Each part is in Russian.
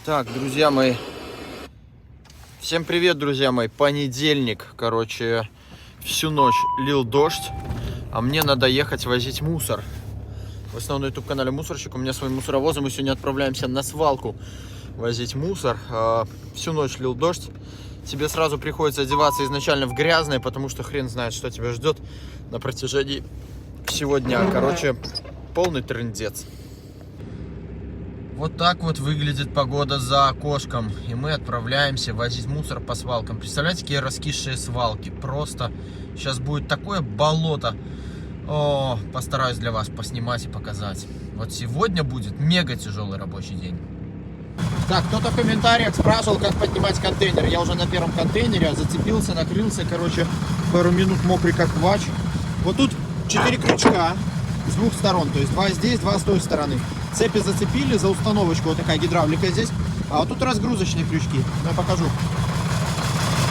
Так, друзья мои, всем привет, друзья мои. Понедельник, короче, всю ночь лил дождь, а мне надо ехать возить мусор. В основном на YouTube-канале Мусорщик, у меня свой мусоровоз, и мы сегодня отправляемся на свалку возить мусор. Всю ночь лил дождь, тебе сразу приходится одеваться изначально в грязное, потому что хрен знает, что тебя ждет на протяжении всего дня. Короче, полный трындец. Вот так вот выглядит погода за окошком. И мы отправляемся возить мусор по свалкам. Представляете, какие раскисшие свалки. Просто сейчас будет такое болото. О, постараюсь для вас поснимать и показать. Вот сегодня будет мега тяжелый рабочий день. Так, кто-то в комментариях спрашивал, как поднимать контейнер. Я уже на первом контейнере зацепился, накрылся. Короче, пару минут мокрый как квач. Вот тут 4 крючка с двух сторон. То есть 2 здесь, 2 с той стороны. Цепи зацепили за установочку, вот такая гидравлика здесь. А вот тут разгрузочные крючки. Я покажу.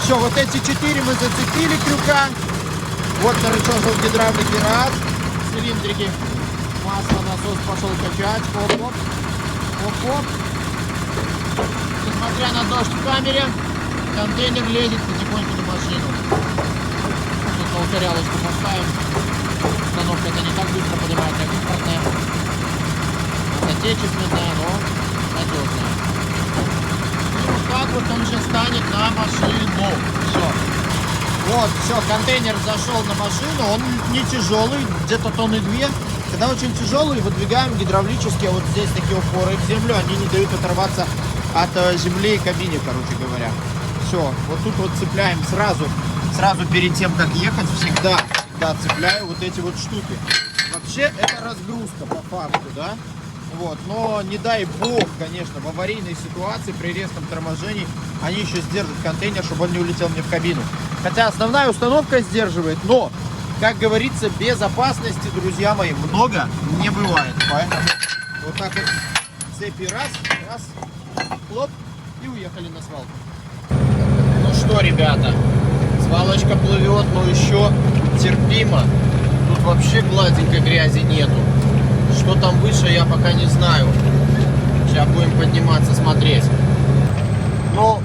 Все, вот эти 4 мы зацепили крюка. Вот на рычажок гидравлики раз. Цилиндрики. Масло, насос пошел качать. Оп-оп. Оп-оп. Несмотря на дождь в камере, контейнер лезет потихоньку на машину. Тут на укорялочку поставим. Установка-то не так быстро поднимает, как импортная. Отечественная, но надежная. И вот так вот он же станет на машину. Все. Вот, все, контейнер зашел на машину. Он не тяжелый, где-то тонны 2. Когда очень тяжелый, выдвигаем гидравлические вот здесь такие упоры в землю. Они не дают оторваться от земли и кабины, короче говоря. Все, вот тут вот цепляем сразу перед тем, как ехать, всегда цепляю вот эти вот штуки. Вообще это разгрузка по факту, да? Вот, но не дай бог, конечно, в аварийной ситуации при резком торможении они еще сдержат контейнер, чтобы он не улетел мне в кабину. Хотя основная установка сдерживает, но, как говорится, безопасности, друзья мои, много не бывает. Поэтому вот так вот цепи раз, хлоп, и уехали на свалку. Ну что, ребята, свалочка плывет, но еще терпимо. Тут вообще гладенькой грязи нету. Что там выше, я пока не знаю. Сейчас будем подниматься, смотреть. Но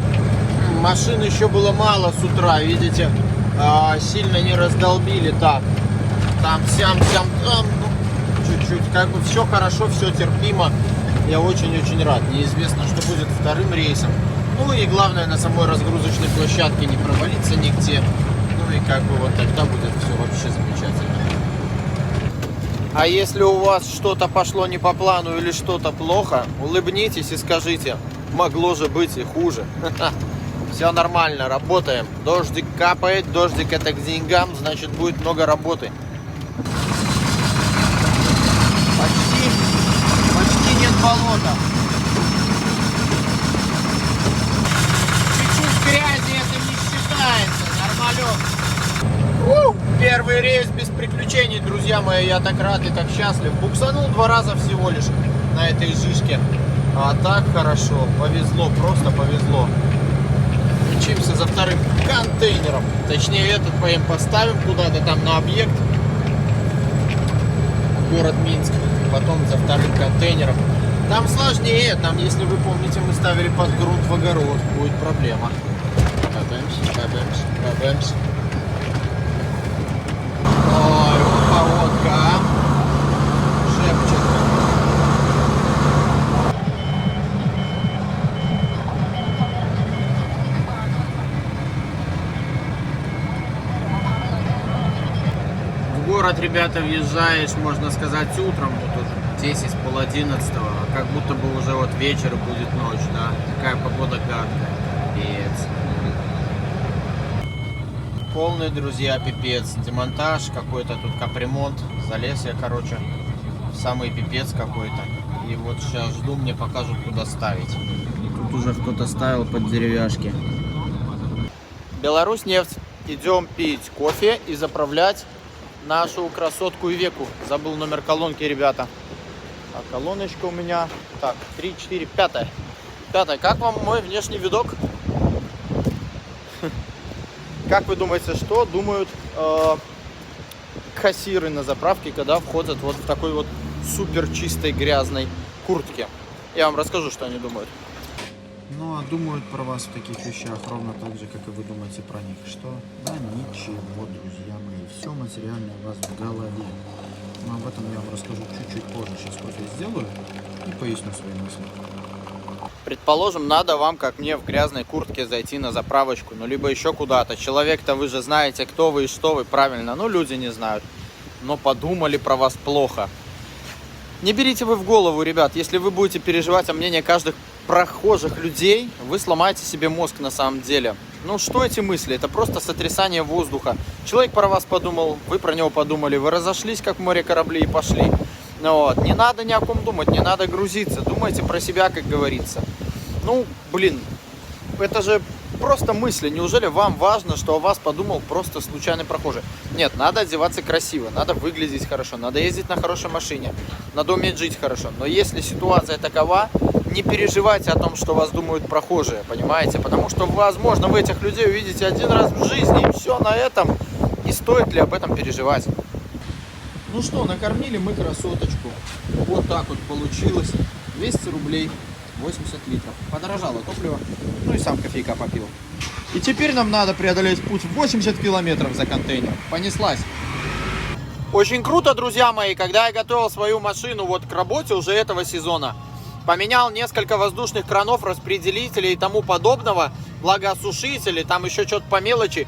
машин еще было мало с утра, видите. Сильно не раздолбили. Так, там, сям, там, ну, чуть-чуть. Как бы все хорошо, все терпимо. Я очень-очень рад. Неизвестно, что будет вторым рейсом. Ну и главное, на самой разгрузочной площадке не провалиться нигде. Ну и как бы вот тогда будет все вообще замечательно. А если у вас что-то пошло не по плану или что-то плохо, улыбнитесь и скажите, могло же быть и хуже. Все нормально, работаем. Дождик капает, дождик это к деньгам, значит будет много работы. Почти нет болота. Чуть-чуть грязи это не считается, нормалек. Первый рейс без приключений, друзья мои, я так рад и так счастлив. Буксанул 2 раза всего лишь на этой жишке. А так хорошо, повезло, просто повезло. Мчимся за вторым контейнером. Точнее, этот поем поставим куда-то там на объект. Город Минск. Потом за вторым контейнером. Там сложнее, там, если вы помните, мы ставили под грунт в огород. Будет проблема. Бабэмс. Ой, погодка, шепчет. В город, ребята, въезжаешь, можно сказать, утром, вот тут 10, пол 11, как будто бы уже вот вечер будет ночь, да? Такая погода гадкая, пипец. Полный, друзья, пипец. Демонтаж какой-то, тут капремонт. Залез я, короче, в самый пипец какой-то. И вот сейчас жду, мне покажут, куда ставить. Тут уже кто-то ставил под деревяшки. Беларусьнефть. Идем пить кофе и заправлять нашу красотку Ивеку. Забыл номер колонки, ребята. А колоночка у меня... Так, 3, 4, 5. 5. Как вам мой внешний видок? Как вы думаете, что думают кассиры на заправке, когда входят вот в такой вот супер чистой грязной куртке? Я вам расскажу, что они думают. Ну, а думают про вас в таких вещах ровно так же, как и вы думаете про них. Что? Да ничего, друзья мои. Все материальное у вас в голове. Но об этом я вам расскажу чуть-чуть позже. Сейчас кофе сделаю и поясню свои мысли. Предположим, надо вам, как мне, в грязной куртке зайти на заправочку, ну, либо еще куда-то. Человек-то вы же знаете, кто вы и что вы, правильно. Ну, люди не знают. Но подумали про вас плохо. Не берите вы в голову, ребят. Если вы будете переживать о мнении каждых прохожих людей, вы сломаете себе мозг на самом деле. Ну, что эти мысли? Это просто сотрясание воздуха. Человек про вас подумал, вы про него подумали. Вы разошлись, как в море корабли, и пошли. Вот. Не надо ни о ком думать, не надо грузиться. Думайте про себя, как говорится. Ну, блин, это же просто мысли. Неужели вам важно, что о вас подумал просто случайный прохожий? Нет, надо одеваться красиво, надо выглядеть хорошо, надо ездить на хорошей машине, надо уметь жить хорошо. Но если ситуация такова, не переживайте о том, что вас думают прохожие, понимаете? Потому что, возможно, вы этих людей увидите один раз в жизни, и все на этом. И стоит ли об этом переживать? Ну что, накормили мы красоточку. Вот так вот получилось. 200 рублей. 80 литров. Подорожало топливо. Ну и сам кофейка попил. И теперь нам надо преодолеть путь в 80 километров за контейнер. Понеслась. Очень круто, друзья мои, когда я готовил свою машину вот к работе уже этого сезона. Поменял несколько воздушных кранов, распределителей и тому подобного. Влагоосушители, там еще что-то по мелочи.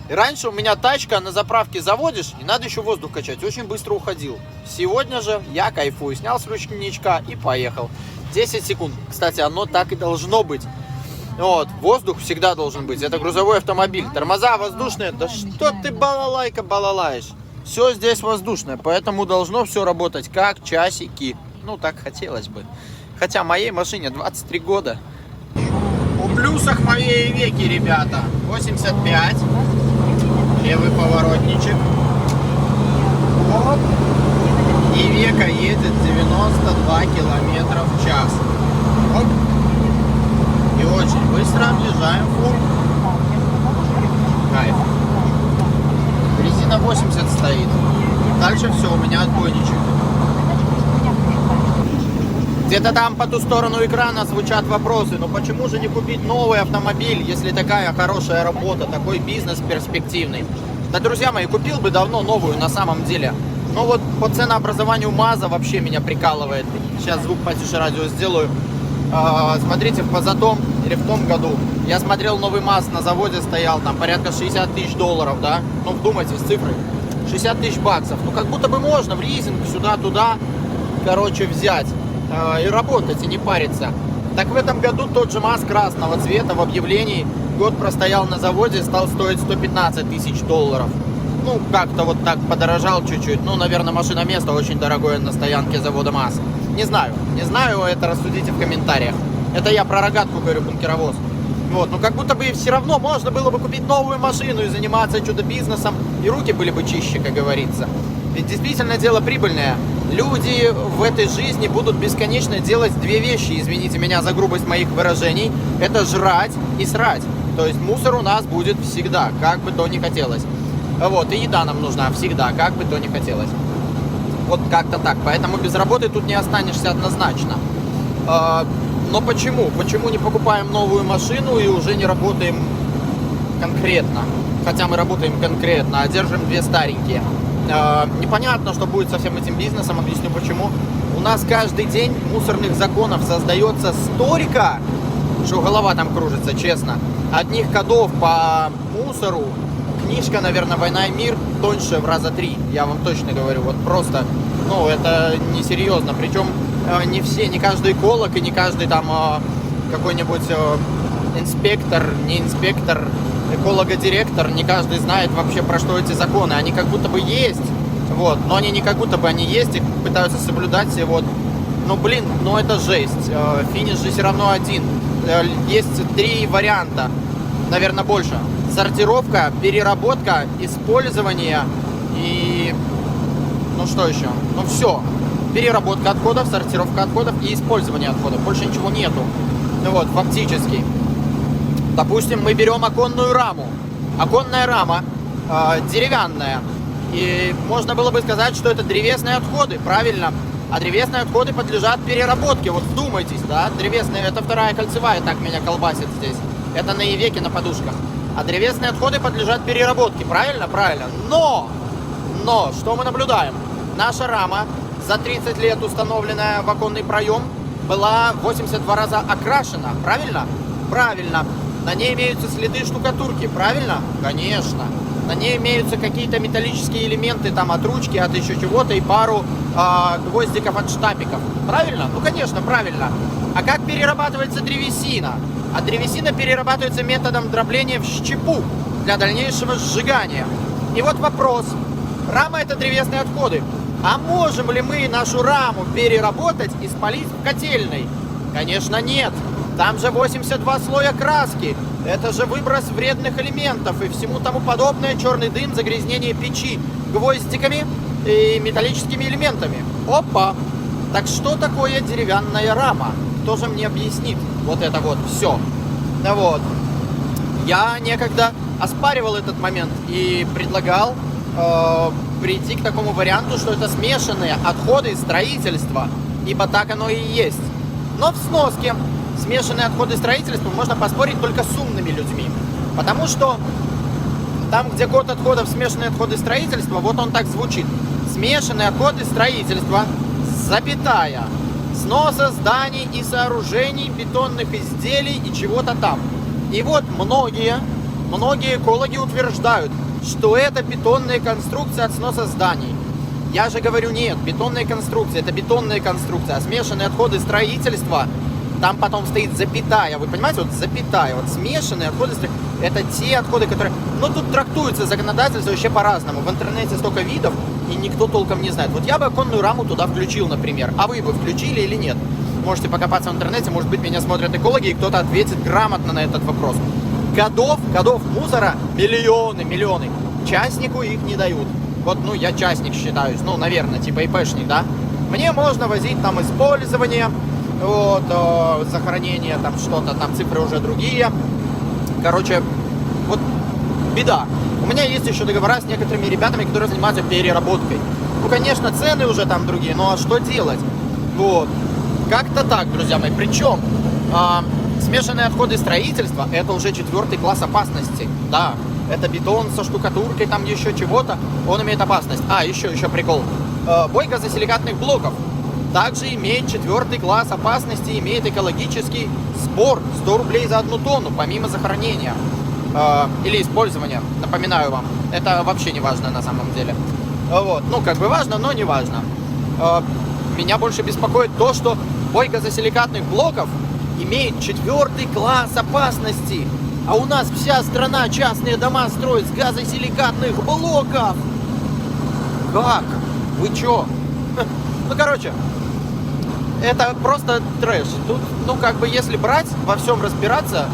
И раньше у меня тачка на заправке заводишь, и надо еще воздух качать. Очень быстро уходил. Сегодня же я кайфую. Снял с ручничка и поехал. 10 секунд. Кстати, оно так и должно быть. Вот, воздух всегда должен быть. Это грузовой автомобиль. Тормоза воздушные. Да что ты балалайка балалаешь? Все здесь воздушное, поэтому должно все работать как часики. Ну, так хотелось бы. Хотя моей машине 23 года. У плюсах моей веки, ребята. 85. Левый поворотничек. Оп. И века едет 92 километра в час. Оп. И очень быстро объезжаем фур. Кайф. Резина 80 стоит. Дальше все, у меня отбойничек. Где-то там по ту сторону экрана звучат вопросы. Но почему же не купить новый автомобиль, если такая хорошая работа, такой бизнес перспективный? Да, друзья мои, купил бы давно новую на самом деле. Но вот по ценообразованию МАЗа вообще меня прикалывает. Сейчас звук потише радио сделаю. Смотрите, в позатом или в том году я смотрел новый МАЗ, на заводе стоял, там порядка 60 тысяч долларов, да? Ну, вдумайтесь, цифры. 60 тысяч баксов. Ну, как будто бы можно в лизинг сюда-туда, короче, взять и работать, и не париться. Так в этом году тот же МАЗ красного цвета в объявлении год простоял на заводе, стал стоить 115 тысяч долларов. Ну, как-то вот так подорожал чуть-чуть. Ну, наверное, машина место очень дорогое на стоянке завода МАЗ. Не знаю, это рассудите в комментариях. Это я про рогатку говорю, бункеровоз. Вот, ну как будто бы все равно можно было бы купить новую машину и заниматься чудо-бизнесом, и руки были бы чище, как говорится. Ведь действительно дело прибыльное. Люди в этой жизни будут бесконечно делать две вещи, извините меня за грубость моих выражений. Это жрать и срать. То есть мусор у нас будет всегда, как бы то ни хотелось. Вот, и еда нам нужна всегда, как бы то ни хотелось. Вот как-то так. Поэтому без работы тут не останешься однозначно. Но почему? Почему не покупаем новую машину и уже не работаем конкретно? Хотя мы работаем конкретно, а держим две старенькие. Непонятно, что будет со всем этим бизнесом, объясню почему. У нас каждый день мусорных законов создается столько, что голова там кружится, честно. Одних кодов по мусору, книжка, наверное, «Война и мир» тоньше в раза 3, я вам точно говорю. Вот просто, ну, это несерьезно. Причем не все, не каждый эколог и не каждый там какой-нибудь инспектор, не инспектор, эколого-директор, не каждый знает вообще, про что эти законы. Они как будто бы есть, вот, но они не как будто бы они есть, их пытаются соблюдать все, вот. Ну, блин, ну это жесть. Финиш же все равно один. Есть 3 варианта, наверное, больше. Сортировка, переработка, использование и... Ну, что еще? Ну, все. Переработка отходов, сортировка отходов и использование отходов. Больше ничего нету. Ну вот, фактически. Допустим, мы берем оконную раму. Оконная рама деревянная. И можно было бы сказать, что это древесные отходы, правильно? А древесные отходы подлежат переработке. Вот вдумайтесь, да? Древесные, это вторая кольцевая, так меня колбасит здесь. Это на Ивеке на подушках. А древесные отходы подлежат переработке. Правильно? Правильно. Но, что мы наблюдаем? Наша рама, за 30 лет установленная в оконный проем, была 82 раза окрашена. Правильно? Правильно. На ней имеются следы штукатурки. Правильно? Конечно. На ней имеются какие-то металлические элементы, там от ручки, от еще чего-то, и пару гвоздиков от штапиков. Правильно? Ну, конечно, правильно. А как перерабатывается древесина? А древесина перерабатывается методом дробления в щепу для дальнейшего сжигания. И вот вопрос. Рама — это древесные отходы. А можем ли мы нашу раму переработать и спалить в котельной? Конечно, нет. Там же 82 слоя краски. Это же выброс вредных элементов и всему тому подобное, черный дым, загрязнение печи гвоздиками и металлическими элементами. Опа! Так что такое деревянная рама? Кто же мне объяснит вот это вот все? Да вот. Я некогда оспаривал этот момент и предлагал прийти к такому варианту, что это смешанные отходы строительства, ибо так оно и есть. Но в сноске смешанные отходы строительства можно поспорить только с умными людьми, потому что там, где код отходов смешанные отходы строительства, вот он так звучит: смешанные отходы строительства, запятая, сноса зданий и сооружений, бетонных изделий и чего-то там. И вот многие экологи утверждают, что это бетонная конструкция от сноса зданий. Я же говорю, нет, бетонная конструкция — это бетонная конструкция, а смешанные отходы строительства, там потом стоит запятая, вы понимаете, вот запятая, вот смешанные отходы строительства, это те отходы, которые, ну, тут трактуется законодательство вообще по-разному, в интернете столько видов, и никто толком не знает. Вот я бы оконную раму туда включил, например, а вы бы включили или нет? Можете покопаться в интернете, может быть, меня смотрят экологи, и кто-то ответит грамотно на этот вопрос. Годов мусора миллионы. Частнику их не дают. Вот, ну, я частник считаюсь, ну, наверное, типа ИПшник, да? Мне можно возить там использование, вот, захоронение, там что-то, там цифры уже другие. Короче, вот беда. У меня есть еще договора с некоторыми ребятами, которые занимаются переработкой. Ну, конечно, цены уже там другие, но что делать? Вот. Как-то так, друзья мои. Причем смешанные отходы строительства — это уже 4 класс опасности. Да, это бетон со штукатуркой, там еще чего-то, он имеет опасность. А, еще прикол. Бой газосиликатных блоков также имеет 4 класс опасности, имеет экологический сбор 100 рублей за 1 тонну, помимо захоронения или использования. Напоминаю вам, это вообще не важно на самом деле. Вот. Ну, как бы важно, но не важно. Меня больше беспокоит то, что бой газосиликатных блоков имеет 4 класс опасности. А у нас вся страна частные дома строит с газосиликатных блоков. Как? Вы чё? Ну, короче, это просто трэш. Тут, ну, как бы, если брать, во всем разбираться,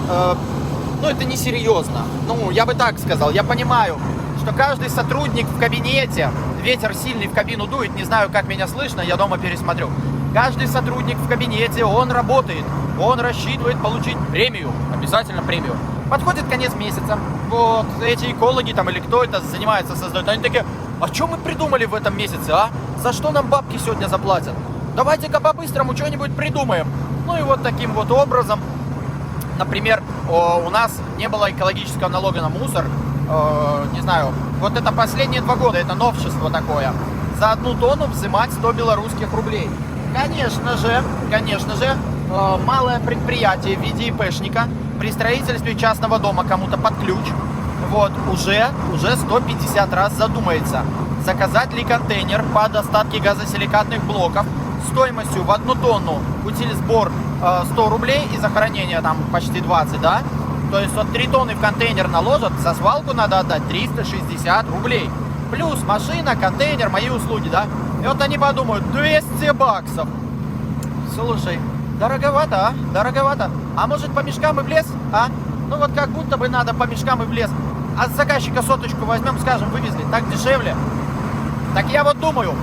ну, это несерьезно. Ну, я бы так сказал. Я понимаю, что каждый сотрудник в кабинете, ветер сильный в кабину дует, не знаю, как меня слышно, я дома пересмотрю. Каждый сотрудник в кабинете, он работает, он рассчитывает получить премию, обязательно премию. Подходит конец месяца, вот, эти экологи там или кто это занимается, создают, они такие: а что мы придумали в этом месяце, а? За что нам бабки сегодня заплатят? Давайте-ка по-быстрому что-нибудь придумаем. Ну и вот таким вот образом, например, у нас не было экологического налога на мусор, не знаю, вот это последние 2 года, это новшество такое. За 1 тонну взимать 100 белорусских рублей. Конечно же, малое предприятие в виде ИПшника при строительстве частного дома кому-то под ключ, вот, уже 150 раз задумается, заказать ли контейнер под остатки газосиликатных блоков стоимостью в 1 тонну, сбор 100 рублей и захоронение там почти 20, да? То есть вот 3 тонны в контейнер наложат, за свалку надо отдать 360 рублей. Плюс машина, контейнер, мои услуги, да? И вот они подумают: 200 баксов. Слушай, дороговато, а? Дороговато. А может, по мешкам и в лес, а? Ну вот как будто бы надо по мешкам и в лес. А с заказчика 100 возьмем, скажем, вывезли, так дешевле. Так я вот думаю,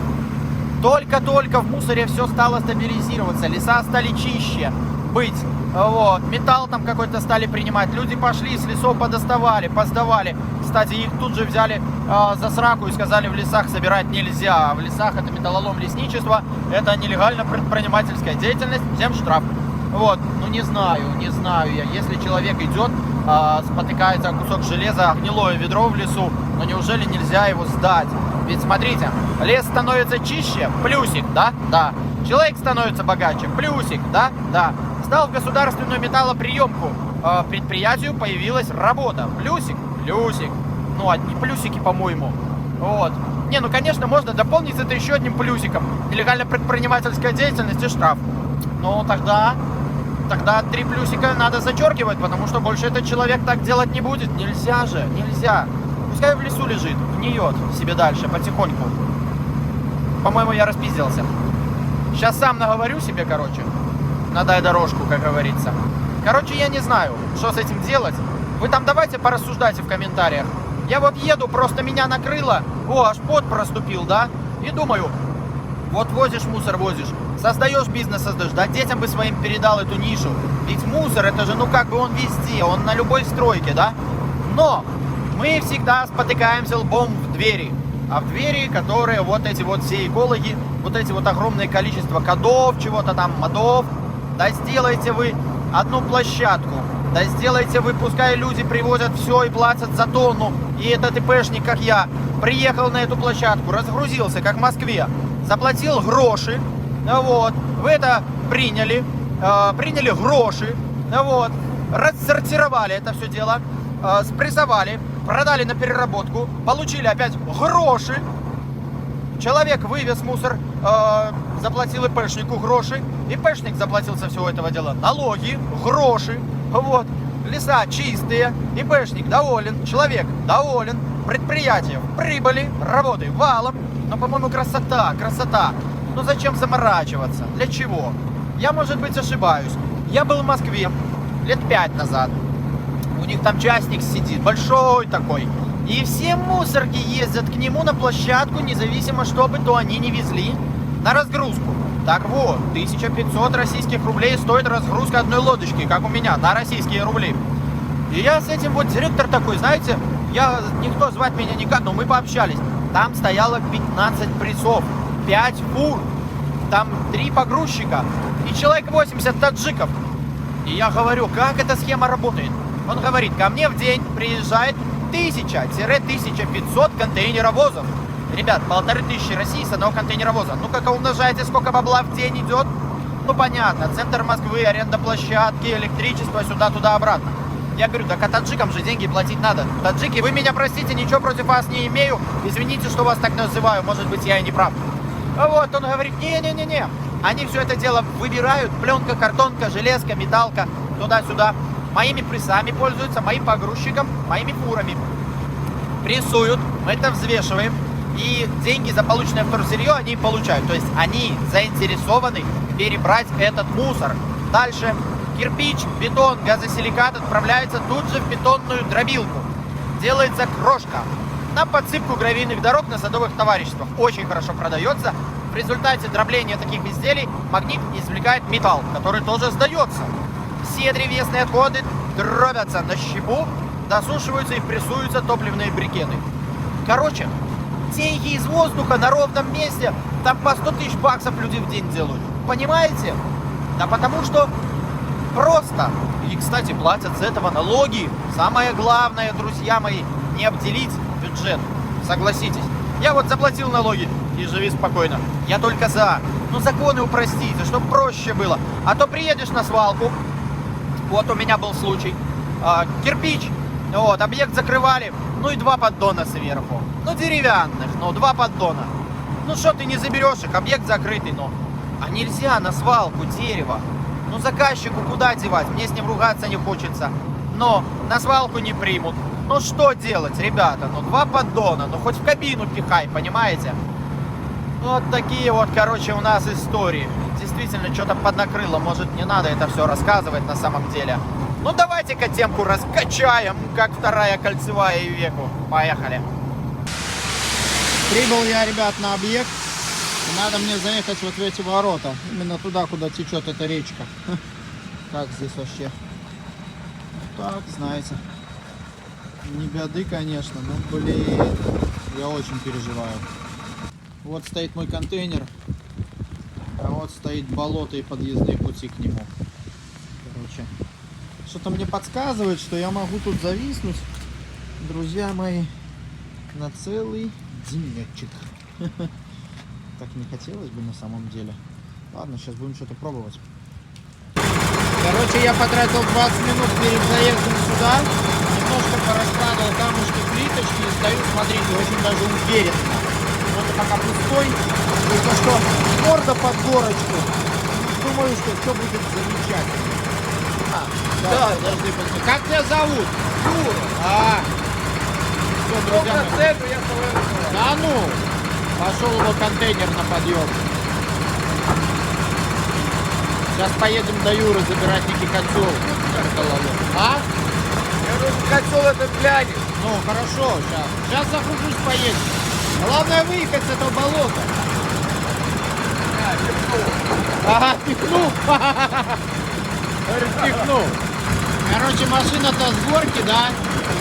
только-только в мусоре все стало стабилизироваться, леса стали чище быть, вот, металл там какой-то стали принимать, люди пошли с лесов подоставали, поздавали, кстати, их тут же взяли за сраку и сказали, в лесах собирать нельзя. В лесах это металлолом, лесничество, это нелегально предпринимательская деятельность, всем штраф. Вот, ну не знаю я. Если человек идет, спотыкается о кусок железа, гнилое ведро в лесу, но неужели нельзя его сдать? Ведь смотрите, лес становится чище, плюсик, да? Да. Человек становится богаче, плюсик, да? Да. Сдал в государственную металлоприемку, предприятию появилась работа, плюсик, плюсик. Ну, одни плюсики, по-моему. Вот. Не, ну, конечно, можно дополнить это еще одним плюсиком. Нелегальная предпринимательская деятельность и штраф. Ну, тогда 3 плюсика надо зачеркивать, потому что больше этот человек так делать не будет. Нельзя же, нельзя. Пускай в лесу лежит, гниет себе дальше, потихоньку. По-моему, я распиздился. Сейчас сам наговорю себе, короче. Надай дорожку, как говорится. Короче, я не знаю, что с этим делать. Вы там давайте порассуждайте в комментариях. Я вот еду, просто меня накрыло. О, аж пот проступил, да? И думаю, вот возишь мусор, возишь. Создаешь бизнес, создаешь. Да детям бы своим передал эту нишу. Ведь мусор, это же, ну как бы он везде, он на любой стройке, да? Но мы всегда спотыкаемся лбом в двери. А в двери, которые вот эти вот все экологи, вот эти вот огромное количество кодов, чего-то там, модов. Да сделайте вы одну площадку. Да сделайте вы, пускай люди привозят все и платят за тонну. И этот ИПшник, как я, приехал на эту площадку, разгрузился, как в Москве, заплатил гроши, вот, вы это приняли гроши, вот, рассортировали это все дело, спрессовали, продали на переработку, получили опять гроши. Человек вывез мусор, заплатил ИПшнику гроши, ИПшник заплатил со всего этого дела налоги, гроши, вот, леса чистые, ИПшник доволен, человек доволен, предприятие в прибыли, работы валом, но, по-моему, красота, ну зачем заморачиваться, для чего? Я, может быть, ошибаюсь, я был в Москве лет 5 назад, у них там частник сидит, большой такой. И все мусорки ездят к нему на площадку, независимо, что бы то они не везли, на разгрузку. Так вот, 1500 российских рублей стоит разгрузка одной лодочки, как у меня, на российские рубли. И я с этим вот директор такой, знаете, никто звать меня никак, но мы пообщались. Там стояло 15 прессов, 5 фур, там 3 погрузчика и человек 80 таджиков. И я говорю, как эта схема работает? Он говорит, ко мне в день приезжает 1000-1500 контейнеровозов. Ребят, 1500 России с одного контейнеровоза. Ну как умножаете, сколько бабла в день идет? Ну понятно, центр Москвы, аренда площадки, электричество, сюда, туда, обратно. Я говорю, так а таджикам же деньги платить надо. Таджики, вы меня простите, ничего против вас не имею. Извините, что вас так называю, может быть, я и не прав. А вот, он говорит, не-не-не-не. Они все это дело выбирают, пленка, картонка, железка, металлка, туда-сюда. Моими прессами пользуются, моим погрузчиком, моими фурами. Прессуют, мы это взвешиваем, и деньги за полученное вторсырье они получают. То есть они заинтересованы перебрать этот мусор. Дальше кирпич, бетон, газосиликат отправляется тут же в бетонную дробилку. Делается крошка на подсыпку гравийных дорог на садовых товариществах. Очень хорошо продается. В результате дробления таких изделий магнит извлекает металл, который тоже сдается. Все древесные отходы дробятся на щепу, досушиваются и прессуются топливные брикеты. Короче, деньги из воздуха на ровном месте, там по 100 тысяч баксов люди в день делают. Понимаете? Да потому что просто. И, кстати, платят с этого налоги. Самое главное, друзья мои, не обделить бюджет. Согласитесь. Я вот заплатил налоги и живи спокойно. Я только за. Ну, законы упростите, чтобы проще было. А то приедешь на свалку. Вот у меня был случай. Кирпич. Вот, объект закрывали. Ну и 2 поддона сверху. Ну, деревянных, но 2 поддона. Ну, что ты не заберешь их, объект закрытый, но. А нельзя на свалку дерево. Ну, заказчику куда девать? Мне с ним ругаться не хочется. Но на свалку не примут. Ну, что делать, ребята? Ну, 2 поддона, ну, хоть в кабину пихай, понимаете? Вот такие вот, короче, у нас истории. Действительно, что-то поднакрыло. Может, не надо это все рассказывать на самом деле. Ну, давайте-ка темку раскачаем, как 2-я кольцевая веку. Поехали. Прибыл я, ребят, на объект. Надо мне заехать вот в эти ворота. Именно туда, куда течет эта речка. Как здесь вообще? Так, знаете. Не беды, конечно, но, блин, я очень переживаю. Вот стоит мой контейнер, а вот стоит болото и подъездные пути к нему. Короче, что-то мне подсказывает, что я могу тут зависнуть, друзья мои, на целый денечек. Так не хотелось бы на самом деле. Ладно, сейчас будем что-то пробовать. Короче, я потратил 20 минут перед заездом сюда. Немножко пораскладывал камушки, плиточки и стою, смотрите, очень даже уверенно. Вот пока пустой, только что морда под горочку. Думаю, что все будет замечательно. Да, подожди. Как тебя зовут? Юра. Все, друзья мои. Да ну, пошел его контейнер на подъем. Сейчас поедем до Юры забирать некий котел. А? Я думаю, котел это глянет. Ну, хорошо, сейчас. Сейчас загружусь, поедем. Главное выехать с этого болота. Ага, пихнул. Пихнул. Короче, машина-то с горки, да?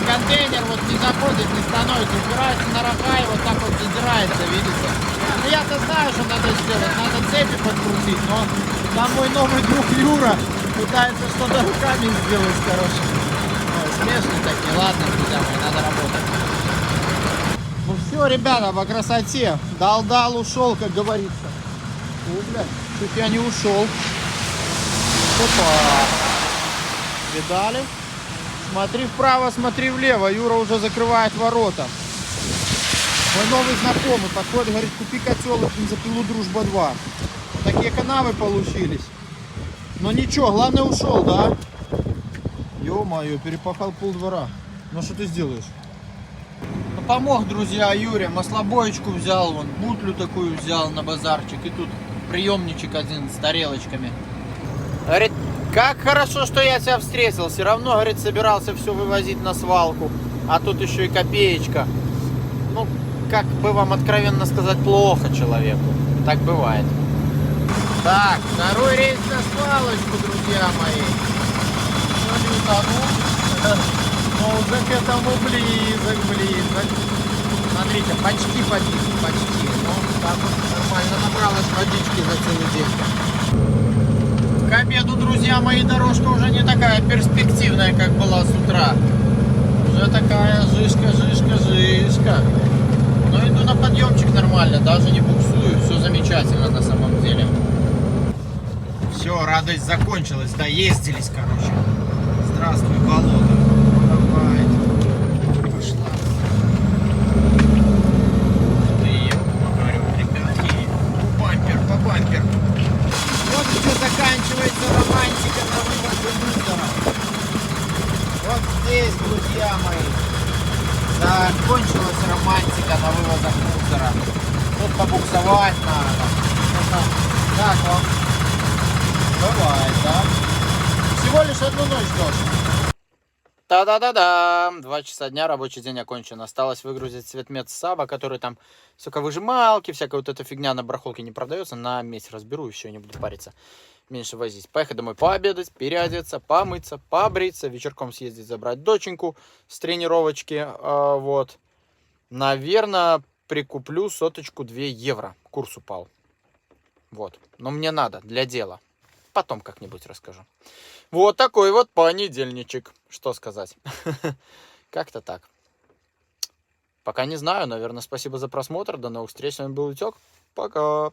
Контейнер вот не заходит, не становится. Упирается на рога и вот так вот задирается, видите? Ну, я-то знаю, что надо сделать. Надо цепи подкрутить, но там мой новый друг Юра пытается что-то руками сделать, короче. Ой, смешные такие. Ладно, друзья мои, надо работать. Ну все, ребята, по красоте. Дал, ушел, как говорится. О, блядь, чуть я не ушел. Опа. Видали? Смотри вправо, смотри влево. Юра уже закрывает ворота. Мой новый знакомый подходит, говорит, купи котел и бензопилу Дружба-2. Такие канавы получились. Но ничего, главное ушел, да? Ё-моё, перепахал полдвора. Ну что ты сделаешь? Ну, помог, друзья, Юре. Маслобоечку взял, вон, бутлю такую взял на базарчик. И тут приемничек один с тарелочками. Говорит, как хорошо, что я тебя встретил. Все равно, говорит, собирался все вывозить на свалку. А тут еще и копеечка. Ну, как бы вам откровенно сказать, плохо человеку. Так бывает. Так, второй рейс на свалочку, друзья мои. Ну, не утонул. Но уже к этому близок. Смотрите, почти побит, почти. Ну, так вот нормально набралось водички за целый день. К обеду, друзья мои, дорожка уже не такая перспективная, как была с утра. Уже такая жишка. Но иду на подъемчик нормально, даже не буксую, все замечательно на самом деле. Все, радость закончилась, доездились, короче. Здравствуй, болото. Давай. Пошла. Говорю, ребятки, бампер по бампер. Вот где заканчивается романтика на вывозе мусора. Вот здесь, друзья мои, закончилась романтика на вывозах мусора. Тут побуксовать надо. Так вам. Бывает, да? Всего лишь одну ночь должен. Та-да-да-да! 2 часа дня, рабочий день окончен. Осталось выгрузить цветмет Саба, который там соковыжималки, всякая вот эта фигня на барахолке не продается. На месте разберу и все, не буду париться. Меньше возить. Поехать домой пообедать, переодеться, помыться, побриться, вечерком съездить забрать доченьку с тренировочки. Вот. Наверное, прикуплю соточку 2 евро. Курс упал. Вот. Но мне надо для дела. Потом как-нибудь расскажу. Вот такой вот понедельничек. Что сказать? Как-то так. Пока не знаю. Наверное, спасибо за просмотр. До новых встреч. С вами был Витек. Пока.